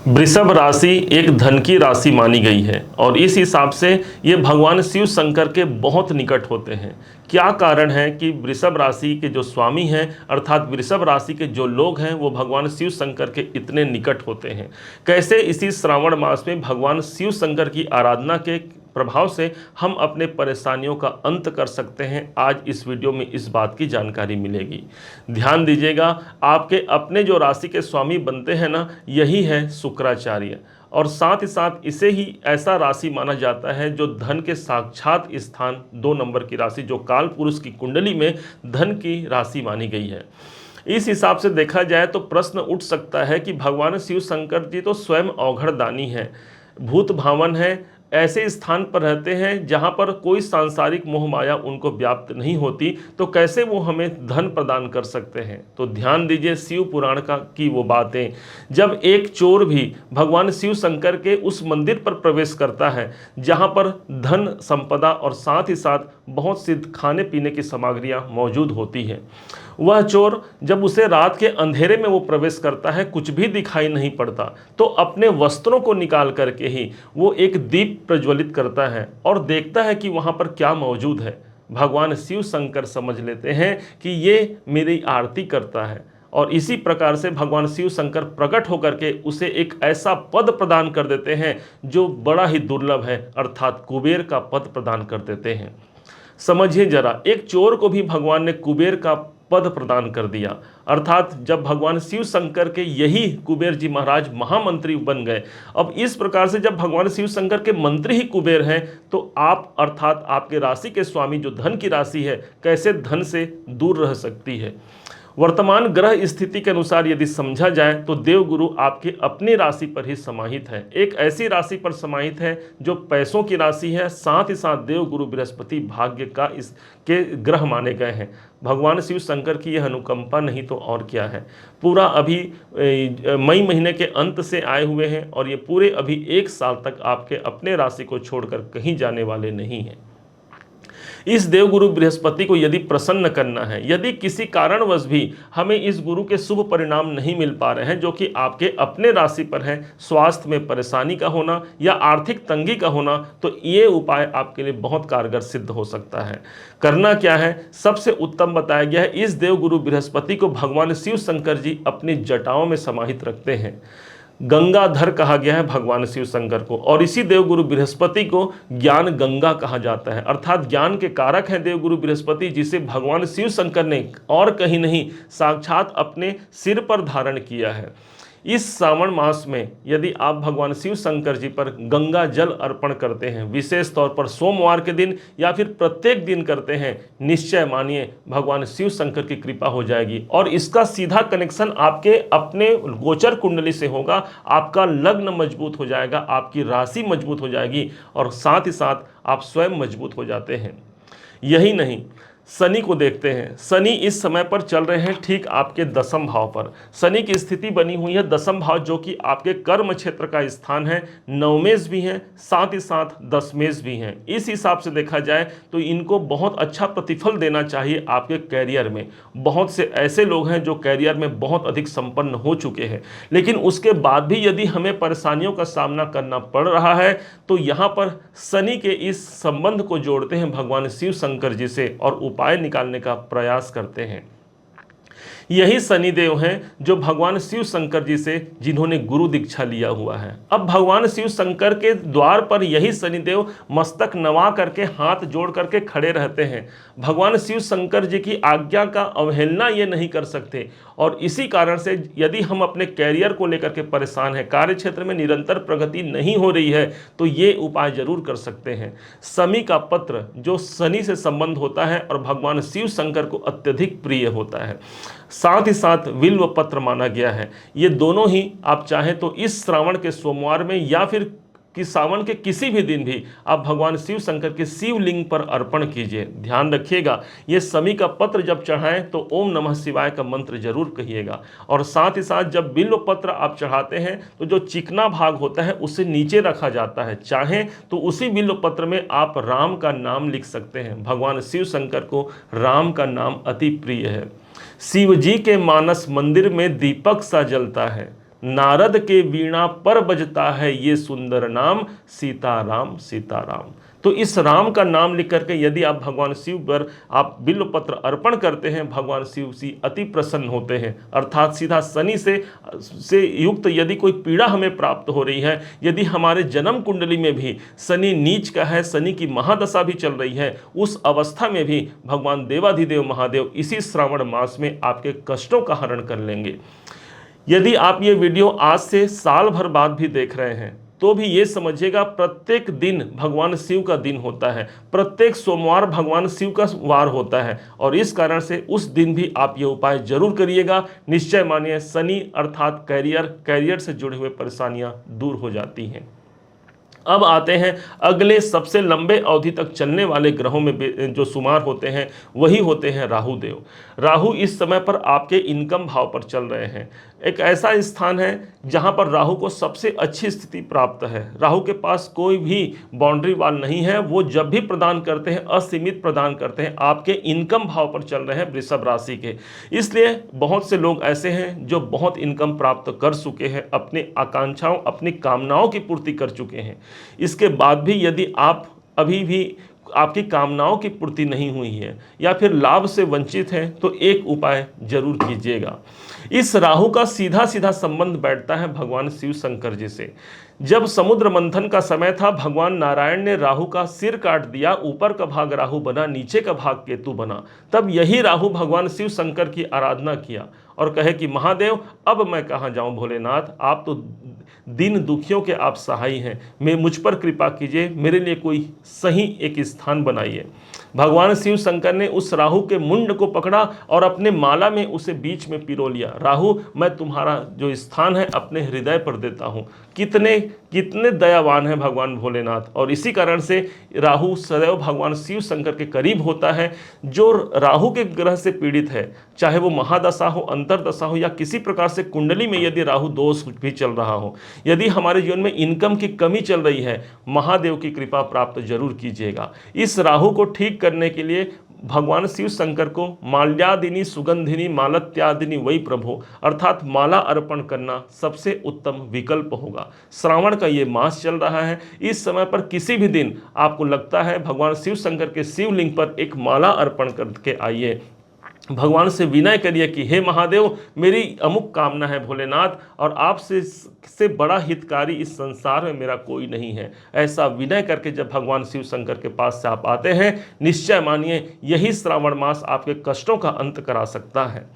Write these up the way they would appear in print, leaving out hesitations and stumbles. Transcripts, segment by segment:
वृषभ राशि एक धन की राशि मानी गई है और इस हिसाब से ये भगवान शिव शंकर के बहुत निकट होते हैं। क्या कारण है कि वृषभ राशि के जो स्वामी हैं अर्थात वृषभ राशि के जो लोग हैं वो भगवान शिव शंकर के इतने निकट होते हैं? कैसे इसी श्रावण मास में भगवान शिव शंकर की आराधना के प्रभाव से हम अपने परेशानियों का अंत कर सकते हैं, आज इस वीडियो में इस बात की जानकारी मिलेगी। ध्यान दीजिएगा, आपके अपने जो राशि के स्वामी बनते हैं ना, यही है शुक्राचार्य, और साथ ही साथ इसे ही ऐसा राशि माना जाता है जो धन के साक्षात स्थान 2 नंबर की राशि जो काल पुरुष की कुंडली में धन की राशि मानी गई है। इस हिसाब से देखा जाए तो प्रश्न उठ सकता है कि भगवान शिव शंकर जी तो स्वयं अवघड़दानी है, भूत भावन है, ऐसे स्थान पर रहते हैं जहां पर कोई सांसारिक मोह माया उनको व्याप्त नहीं होती, तो कैसे वो हमें धन प्रदान कर सकते हैं? तो ध्यान दीजिए शिव पुराण की वो बातें, जब एक चोर भी भगवान शिव शंकर के उस मंदिर पर प्रवेश करता है जहां पर धन संपदा और साथ ही साथ बहुत सी खाने पीने की सामग्रियां मौजूद होती है, वह चोर जब उसे रात के अंधेरे में वो प्रवेश करता है, कुछ भी दिखाई नहीं पड़ता, तो अपने वस्त्रों को निकाल करके ही वो एक दीप प्रज्वलित करता है और देखता है कि वहाँ पर क्या मौजूद है। भगवान शिव शंकर समझ लेते हैं कि ये मेरी आरती करता है, और इसी प्रकार से भगवान शिव शंकर प्रकट होकर के उसे एक ऐसा पद प्रदान कर देते हैं जो बड़ा ही दुर्लभ है, अर्थात कुबेर का पद प्रदान कर देते हैं। समझिए जरा, एक चोर को भी भगवान ने कुबेर का पद प्रदान कर दिया, अर्थात जब भगवान शिव शंकर के यही कुबेर जी महाराज महामंत्री बन गए। अब इस प्रकार से जब भगवान शिव शंकर के मंत्री ही कुबेर हैं, तो आप अर्थात आपके राशि के स्वामी जो धन की राशि है, कैसे धन से दूर रह सकती है? वर्तमान ग्रह स्थिति के अनुसार यदि समझा जाए तो देवगुरु आपके अपनी राशि पर ही समाहित है, एक ऐसी राशि पर समाहित है जो पैसों की राशि है। साथ ही साथ देवगुरु बृहस्पति भाग्य का इसके ग्रह माने गए हैं। भगवान शिव शंकर की यह अनुकंपा नहीं तो और क्या है। पूरा अभी मई महीने के अंत से आए हुए हैं और ये पूरे अभी 1 साल तक आपके अपने राशि को छोड़कर कहीं जाने वाले नहीं हैं। इस देवगुरु बृहस्पति को यदि प्रसन्न करना है, यदि किसी कारणवश भी हमें इस गुरु के शुभ परिणाम नहीं मिल पा रहे हैं जो कि आपके अपने राशि पर हैं, स्वास्थ्य में परेशानी का होना या आर्थिक तंगी का होना, तो ये उपाय आपके लिए बहुत कारगर सिद्ध हो सकता है। करना क्या है? सबसे उत्तम बताया गया है, इस देवगुरु बृहस्पति को भगवान शिव शंकर जी अपनी जटाओं में समाहित रखते हैं। गंगाधर कहा गया है भगवान शिव शंकर को, और इसी देवगुरु बृहस्पति को ज्ञान गंगा कहा जाता है, अर्थात ज्ञान के कारक हैं देवगुरु बृहस्पति, जिसे भगवान शिव शंकर ने और कहीं नहीं साक्षात अपने सिर पर धारण किया है। इस श्रावण मास में यदि आप भगवान शिव शंकर जी पर गंगा जल अर्पण करते हैं, विशेष तौर पर सोमवार के दिन या फिर प्रत्येक दिन करते हैं, निश्चय मानिए भगवान शिव शंकर की कृपा हो जाएगी और इसका सीधा कनेक्शन आपके अपने गोचर कुंडली से होगा। आपका लग्न मजबूत हो जाएगा, आपकी राशि मजबूत हो जाएगी और साथ ही साथ आप स्वयं मजबूत हो जाते हैं। यही नहीं, शनि को देखते हैं। शनि इस समय पर चल रहे हैं ठीक आपके 10वें भाव पर। शनि की स्थिति बनी हुई है 10वां भाव, जो कि आपके कर्म क्षेत्र का स्थान है। नवमेश भी हैं, साथ ही साथ दशमेश भी हैं। इस हिसाब से देखा जाए तो इनको बहुत अच्छा प्रतिफल देना चाहिए आपके कैरियर में। बहुत से ऐसे लोग हैं जो कैरियर में बहुत अधिक संपन्न हो चुके हैं, लेकिन उसके बाद भी यदि हमें परेशानियों का सामना करना पड़ रहा है, तो यहाँ पर शनि के इस संबंध को जोड़ते हैं भगवान शिव शंकर जी से और उपाय निकालने का प्रयास करते हैं। यही शनिदेव हैं जो भगवान शिव शंकर जी से जिन्होंने गुरु दीक्षा लिया हुआ है। अब भगवान शिव शंकर के द्वार पर यही शनिदेव मस्तक नवा करके हाथ जोड़ करके खड़े रहते हैं। भगवान शिव शंकर जी की आज्ञा का अवहेलना ये नहीं कर सकते, और इसी कारण से यदि हम अपने कैरियर को लेकर के परेशान हैं, कार्य क्षेत्र में निरंतर प्रगति नहीं हो रही है, तो ये उपाय जरूर कर सकते हैं। शमी का पत्र जो शनि से संबंध होता है और भगवान शिव शंकर को अत्यधिक प्रिय होता है। साथ ही साथ बिल्व पत्र माना गया है। ये दोनों ही आप चाहें तो इस श्रावण के सोमवार में या फिर कि सावन के किसी भी दिन भी आप भगवान शिव शंकर के शिवलिंग पर अर्पण कीजिए। ध्यान रखिएगा, ये शमी का पत्र जब चढ़ाएं तो ओम नमः शिवाय का मंत्र जरूर कहिएगा, और साथ ही साथ जब बिल्व पत्र आप चढ़ाते हैं तो जो चिकना भाग होता है उसे नीचे रखा जाता है। चाहें तो उसी बिल्व पत्र में आप राम का नाम लिख सकते हैं। भगवान शिव शंकर को राम का नाम अति प्रिय है। शिव जी के मानस मंदिर में दीपक सा जलता है, नारद के वीणा पर बजता है ये सुंदर नाम, सीताराम सीताराम। तो इस राम का नाम लिख करके यदि आप भगवान शिव पर आप बिल्व पत्र अर्पण करते हैं, भगवान शिव जी अति प्रसन्न होते हैं। अर्थात सीधा शनि से युक्त यदि कोई पीड़ा हमें प्राप्त हो रही है, यदि हमारे जन्म कुंडली में भी शनि नीच का है, शनि की महादशा भी चल रही है, उस अवस्था में भी भगवान देवाधिदेव महादेव इसी श्रावण मास में आपके कष्टों का हरण कर लेंगे। यदि आप ये वीडियो आज से साल भर बाद भी देख रहे हैं तो भी ये समझिएगा, प्रत्येक दिन भगवान शिव का दिन होता है, प्रत्येक सोमवार भगवान शिव का वार होता है, और इस कारण से उस दिन भी आप ये उपाय जरूर करिएगा। निश्चय मानिए शनि अर्थात कैरियर से जुड़े हुए परेशानियां दूर हो जाती हैं। अब आते हैं अगले सबसे लंबे अवधि तक चलने वाले ग्रहों में जो शुमार होते हैं वही होते हैं राहु देव। राहु इस समय पर आपके इनकम भाव पर चल रहे हैं। एक ऐसा स्थान है जहां पर राहु को सबसे अच्छी स्थिति प्राप्त है। राहु के पास कोई भी बाउंड्री वाल नहीं है, वो जब भी प्रदान करते हैं असीमित प्रदान करते हैं। आपके इनकम भाव पर चल रहे हैं वृषभ राशि के, इसलिए बहुत से लोग ऐसे हैं जो बहुत इनकम प्राप्त कर चुके हैं, अपनी आकांक्षाओं अपनी कामनाओं की पूर्ति कर चुके हैं। इसके बाद भी यदि आप अभी भी आपकी कामनाओं की पूर्ति नहीं हुई है या फिर लाभ से वंचित हैं तो एक उपाय जरूर कीजिएगा। इस राहु का सीधा सीधा संबंध बैठता है भगवान शिव शंकर जी से। जब समुद्र मंथन का समय था, भगवान नारायण ने राहु का सिर काट दिया, ऊपर का भाग राहु बना, नीचे का भाग केतु बना। तब यही राहु भगवान शिव शंकर की आराधना किया और कहे कि महादेव अब मैं कहाँ जाऊँ, भोलेनाथ आप तो दीन दुखियों के आप सहाय हैं, मैं मुझ पर कृपा कीजिए, मेरे लिए कोई सही एक स्थान बनाइए। भगवान शिव शंकर ने उस राहु के मुंड को पकड़ा और अपने माला में उसे बीच में पिरो लिया। राहु मैं तुम्हारा जो स्थान है अपने हृदय पर देता हूँ। कितने कितने दयावान है भगवान भोलेनाथ। और इसी कारण से राहु सदैव भगवान शिव शंकर के करीब होता है। जो राहु के ग्रह से पीड़ित है, चाहे वो महादशा हो, अंतरदशा हो या किसी प्रकार से कुंडली में यदि राहु दोष भी चल रहा हो, यदि हमारे जीवन में इनकम की कमी चल रही है, महादेव की कृपा प्राप्त जरूर कीजिएगा। इस राहु को ठीक करने के लिए भगवान शिव शंकर को माल्यादिनी सुगंधिनी मालत्यादिनी वही प्रभु अर्थात माला अर्पण करना सबसे उत्तम विकल्प होगा। श्रावण का ये मास चल रहा है, इस समय पर किसी भी दिन आपको लगता है भगवान शिव शंकर के शिवलिंग पर एक माला अर्पण करके आइए। भगवान से विनय करिए कि हे महादेव मेरी अमुक कामना है भोलेनाथ, और आपसे से बड़ा हितकारी इस संसार में मेरा कोई नहीं है। ऐसा विनय करके जब भगवान शिव शंकर के पास से आप आते हैं, निश्चय मानिए यही श्रावण मास आपके कष्टों का अंत करा सकता है।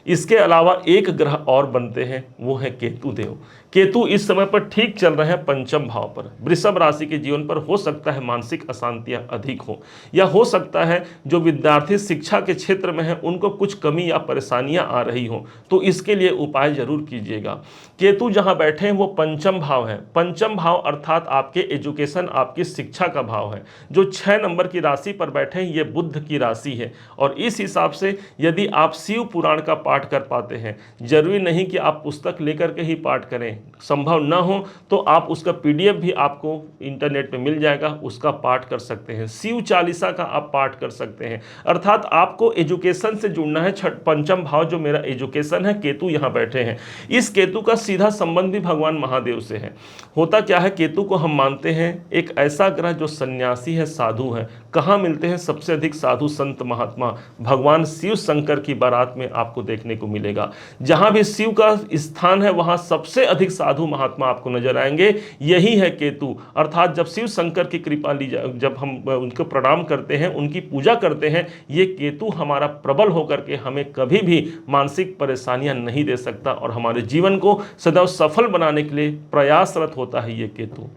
इसके अलावा एक ग्रह और बनते हैं, वो है केतु देव। केतु इस समय पर ठीक चल रहे हैं पंचम भाव पर। वृषभ राशि के जीवन पर हो सकता है मानसिक अशांतियां अधिक हो, या हो सकता है जो विद्यार्थी शिक्षा के क्षेत्र में है उनको कुछ कमी या परेशानियां आ रही हो, तो इसके लिए उपाय जरूर कीजिएगा। केतु जहां बैठे हैं वो पंचम भाव है। पंचम भाव अर्थात आपके एजुकेशन आपकी शिक्षा का भाव है। जो 6 नंबर की राशि पर बैठे हैं ये बुध की राशि है, और इस हिसाब से यदि आप शिव पुराण का पाठ कर पाते हैं, जरूरी नहीं कि आप पुस्तक लेकर के ही पाठ करें, संभव न हो तो आप उसका पीडीएफ भी आपको इंटरनेट पे मिल जाएगा, उसका पाठ कर सकते हैं। शिव चालीसा का आप पाठ कर सकते हैं। अर्थात आपको एजुकेशन से जुड़ना है। पंचम भाव जो मेरा एजुकेशन है, केतु यहाँ बैठे हैं। इस केतु का सीधा संबंध भी भगवान महादेव से है। होता क्या है, केतु को हम मानते हैं एक ऐसा ग्रह जो सन्यासी है, साधु है। कहाँ मिलते हैं सबसे अधिक साधु संत महात्मा? भगवान शिव शंकर की बारात में आपको देखने को मिलेगा। जहां भी शिव का स्थान है वहां सबसे अधिक साधु महात्मा आपको नजर आएंगे। यही है केतु। अर्थात जब शिव शंकर की कृपा ली जाए, जब हम उनको प्रणाम करते हैं, उनकी पूजा करते हैं, ये केतु हमारा प्रबल होकर के हमें कभी भी मानसिक परेशानियां नहीं दे सकता, और हमारे जीवन को सदैव सफल बनाने के लिए प्रयासरत होता है ये केतु।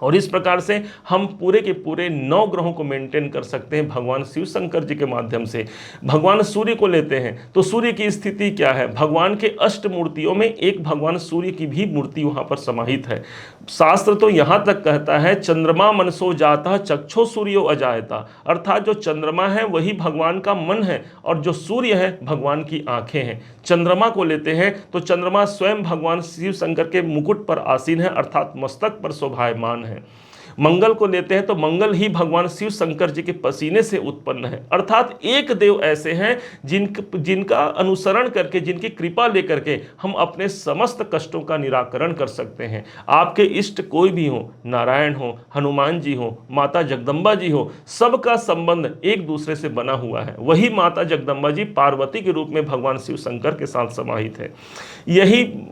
और इस प्रकार से हम पूरे के पूरे 9 ग्रहों को मेंटेन कर सकते हैं भगवान शिव शंकर जी के माध्यम से। भगवान सूर्य को लेते हैं तो सूर्य की स्थिति क्या है? भगवान के अष्ट मूर्तियों में एक भगवान सूर्य की भी मूर्ति वहां पर समाहित है। शास्त्र तो यहां तक कहता है चंद्रमा मनसो जाता चक्षो सूर्यो अजायता। अर्थात जो चंद्रमा है वही भगवान का मन है, और जो सूर्य है भगवान की आंखें हैं। चंद्रमा को लेते हैं तो चंद्रमा स्वयं भगवान शिव शंकर के मुकुट पर आसीन है, अर्थात मस्तक पर शोभायमान है। मंगल को लेते हैं तो मंगल ही भगवान शिव शंकर जी के पसीने से उत्पन्न है। अर्थात एक देव ऐसे हैं जिनका अनुसरण करके, जिनकी कृपा लेकर के हम अपने समस्त कष्टों का निराकरण कर सकते हैं। आपके इष्ट कोई भी हो, नारायण हो, हनुमान जी हो, माता जगदम्बा जी हो, सबका संबंध एक दूसरे से बना हुआ है। वही माता जगदम्बा जी पार्वती के रूप में भगवान शिव शंकर के साथ समाहित है।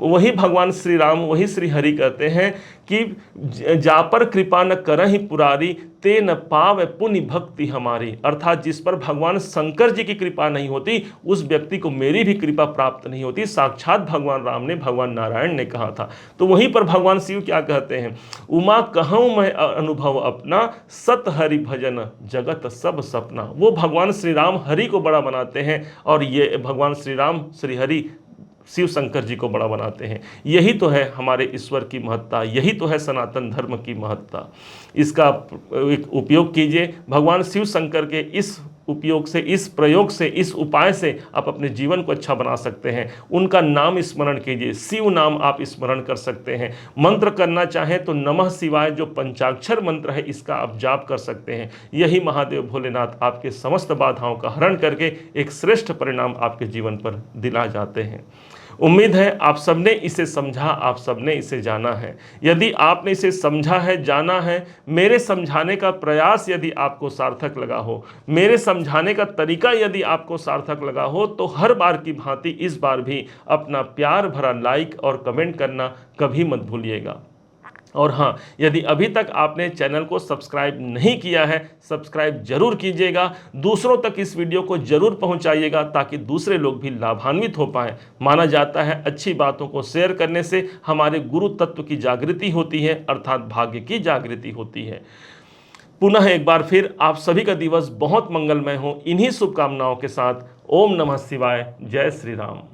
वही भगवान श्री राम, वही श्री हरि कहते हैं कि जा पर कृपा न करहि पुरारी, ते न पाव पुण्य भक्ति हमारी। अर्थात जिस पर भगवान शंकर जी की कृपा नहीं होती, उस व्यक्ति को मेरी भी कृपा प्राप्त नहीं होती। साक्षात भगवान राम ने, भगवान नारायण ने कहा था। तो वहीं पर भगवान शिव क्या कहते हैं, उमा कहूँ मैं अनुभव अपना, सत हरि भजन जगत सब सपना। वो भगवान श्री राम हरि को बड़ा बनाते हैं और ये भगवान श्री राम श्री हरि शिव शंकर जी को बड़ा बनाते हैं। यही तो है हमारे ईश्वर की महत्ता, यही तो है सनातन धर्म की महत्ता। इसका एक उपयोग कीजिए। भगवान शिव शंकर के इस उपयोग से, इस प्रयोग से, इस उपाय से आप अपने जीवन को अच्छा बना सकते हैं। उनका नाम स्मरण कीजिए, शिव नाम आप स्मरण कर सकते हैं। मंत्र करना चाहें तो नमः शिवाय जो पंचाक्षर मंत्र है, इसका आप जाप कर सकते हैं। यही महादेव भोलेनाथ आपके समस्त बाधाओं का हरण करके एक श्रेष्ठ परिणाम आपके जीवन पर दिला जाते हैं। उम्मीद है आप सबने इसे समझा, आप सबने इसे जाना है। यदि आपने इसे समझा है, जाना है, मेरे समझाने का प्रयास यदि आपको सार्थक लगा हो, मेरे समझाने का तरीका यदि आपको सार्थक लगा हो, तो हर बार की भांति इस बार भी अपना प्यार भरा लाइक और कमेंट करना कभी मत भूलिएगा। और हाँ, यदि अभी तक आपने चैनल को सब्सक्राइब नहीं किया है, सब्सक्राइब जरूर कीजिएगा। दूसरों तक इस वीडियो को जरूर पहुंचाइएगा ताकि दूसरे लोग भी लाभान्वित हो पाएं। माना जाता है अच्छी बातों को शेयर करने से हमारे गुरु तत्व की जागृति होती है, अर्थात भाग्य की जागृति होती है। पुनः एक बार फिर आप सभी का दिवस बहुत मंगलमय हो। इन्हीं शुभकामनाओं के साथ ओम नमः शिवाय, जय श्री राम।